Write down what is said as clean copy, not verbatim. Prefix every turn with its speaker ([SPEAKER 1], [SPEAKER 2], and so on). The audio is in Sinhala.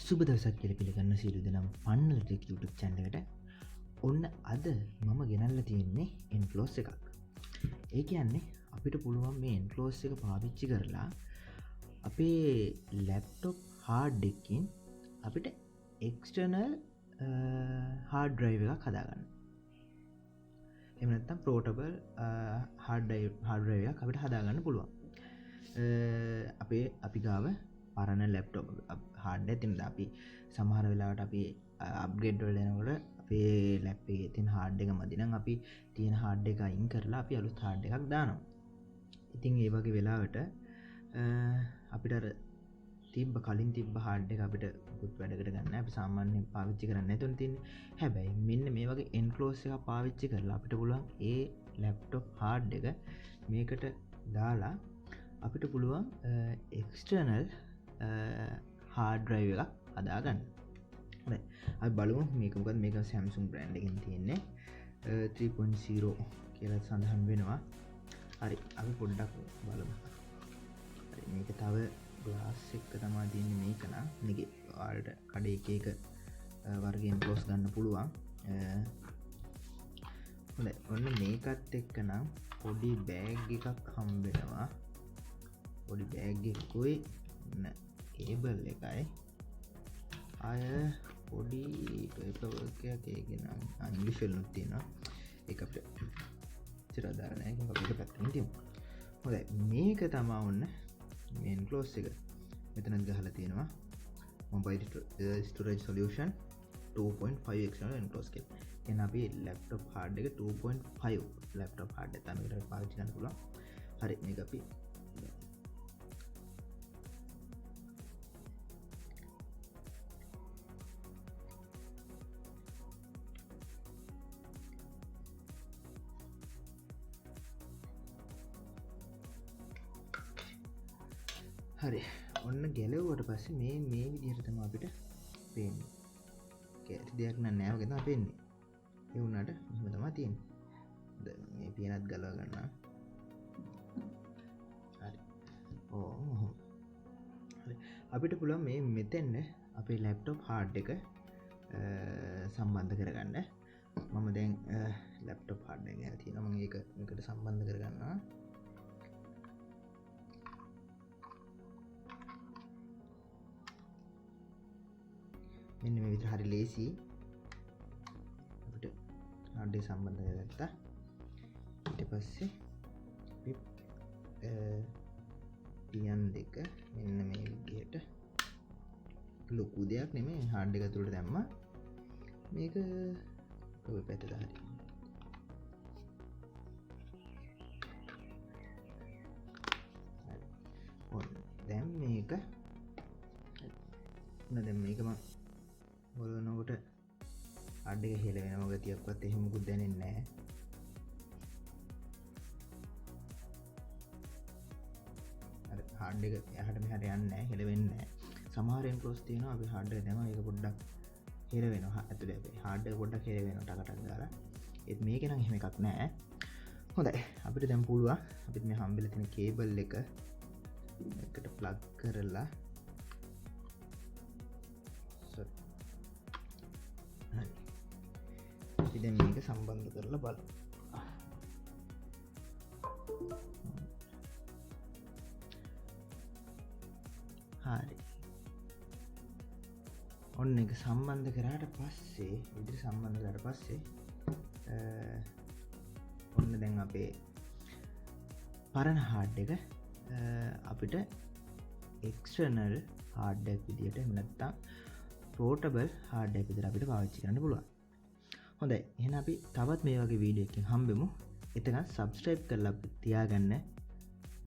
[SPEAKER 1] සුබ දවසක් කියලා පිළිගන්න සියලු දෙනාම පන්නල ටෙක් YouTube channel එකට. ඔන්න අද මම ගෙනල්ලා තියෙන්නේ enclosure එකක්. ඒ කියන්නේ අපිට පුළුවන් මේ enclosure එක පාවිච්චි කරලා අපේ laptop hard එකකින් අපිට external hard drive එකක් හදාගන්න. එහෙම නැත්නම් portable hard drive එකක් අපිට හදාගන්න පුළුවන්. අපි ගාව පරණ ලැප්ටොප් හාඩ් ඇතින් අපි සමහර වෙලාවට අපි අප්ග්‍රේඩ් වල යනකොට අපේ ලැප් එකේ තියෙන හාඩ් එක මදි නම් අපි තියෙන හාඩ් එක අයින් කරලා අපි අලුත් හාඩ් එකක් දානවා. ඉතින් ඒ වගේ වෙලාවට අපිට අර කලින් තිබ්බ හාඩ් එක අපිට පුත් වැඩකට ගන්න අපි සාමාන්‍යයෙන් පාවිච්චි කරන්නේ නැතුන තියෙන්නේ. හැබැයි මෙන්න මේ වගේ enclosure එකක් පාවිච්චි කරලා අපිට පුළුවන් ඒ ලැප්ටොප් හාඩ් එක මේකට දාලා අපිට පුළුවන් එක්ස්ටර්නල් hard drive එකක් හදාගන්න. හරි. අපි බලමු මේක මොකද මේක Samsung brand එකකින් තියෙන්නේ 3.0 කියලා සඳහන් වෙනවා. හරි. අපි පොඩ්ඩක් බලමු. හරි මේක තව glass එක තමයි තියෙන්නේ මේක නම්. මේක ඔයාලට කඩේ එක වර්ගයෙන් close ගන්න පුළුවන්. හොඳයි. ඔන්න මේකත් එක්ක නම් පොඩි bag එකක් හම්බ වෙනවා. පොඩි බෑග් එකකුයි කේබල් එකයි අය පොඩි පේපර් වර්ක් එකක් ඒකේ නම් ඉංග්‍රීසි වලින් තියෙනවා ඒක අපිට ඉතර දාලා නැහැ ඒක අපිට පැත්තෙන් තියෙනවා. හොඳයි මේක තමයි ඔන්න මේ enclosure එක මෙතනත් ගහලා තියෙනවා mobile storage solution 2.5 external enclosure එක. එහෙනම් අපි laptop hard එක 2.5 laptop hard එක තමයි මේකට පාවිච්චි කරන්න පුළුවන්. හරි මේක අපි හරි ඔන්න ගැලවුවට පස්සේ මේ විදිහට තමයි අපිට පේන්නේ. කැටි දෙයක් නෑ වගේ තමයි පේන්නේ. ඒ වුණාට මෙහෙම තමයි තියෙන්නේ. දැන් මේ පියනත් ගලව ගන්නවා. හරි. හරි. අපිට පුළුවන් මේ මෙතෙන් අපේ ලැප්ටොප් හાર્ඩ් එක සම්බන්ධ කරගන්න. මම දැන් ලැප්ටොප් හાર્ඩ් එක ගැන තියෙනවා. මම ඒක මේකට සම්බන්ධ කරගන්නවා. මෙන්න මේ විදිහට හරි ලේසි අපිට හાર્ඩ් එක සම්බන්ධ කරගත්තා. ඊට පස්සේ අපි පියන් දෙක මෙන්න මේ විදිහට ලොකු දෙයක් නෙමෙයි හાર્ඩ් එක ඇතුළට දැම්මා. මේක ඔය පැත්තට හරි. හරි. දැන් මේක දැන් මේක මම බලනකොට හાર્ඩ් එක හෙල වෙනව ගතියක්වත් එහෙම මුකුත් දැනෙන්නේ නැහැ. අර හાર્ඩ් එක එහාට මෙහාට යන්නේ නැහැ, හෙල වෙන්නේ නැහැ. සමහර enclosure තියෙනවා අපි හાર્ඩ් එක දැම්මම ඒක පොඩ්ඩක් හෙල වෙනවා. ඇතුලේ අපි හાર્ඩ් එක පොඩ්ඩක් හෙල වෙනවා ටකටක් ගාලා. ඒත් මේකේ නම් එහෙම එකක් නැහැ. හොඳයි. අපිට දැන් පුළුවන් අපිට මේ හම්බෙලා තියෙන කේබල් එක එකට ප්ලග් කරලා අපි දැන් මේක සම්බන්ධ කරලා බලමු. හරි. ඔන්න ඒක සම්බන්ධ කරාට පස්සේ විදිහට සම්බන්ධ කරාට පස්සේ ඔන්න දැන් අපේ පරණ හાર્ඩ් එක අපිට එක්ස්ටර්නල් හાર્ඩ් එකක් විදිහට එහෙම නැත්නම් portable hard එකක් විදිහට අපිට පාවිච්චි කරන්න පුළුවන්. හොඳයි. එහෙනම් අපි තවත් මේ වගේ වීඩියෝ එකකින් හම්බෙමු. එතන subscribe කරලා තියාගන්න.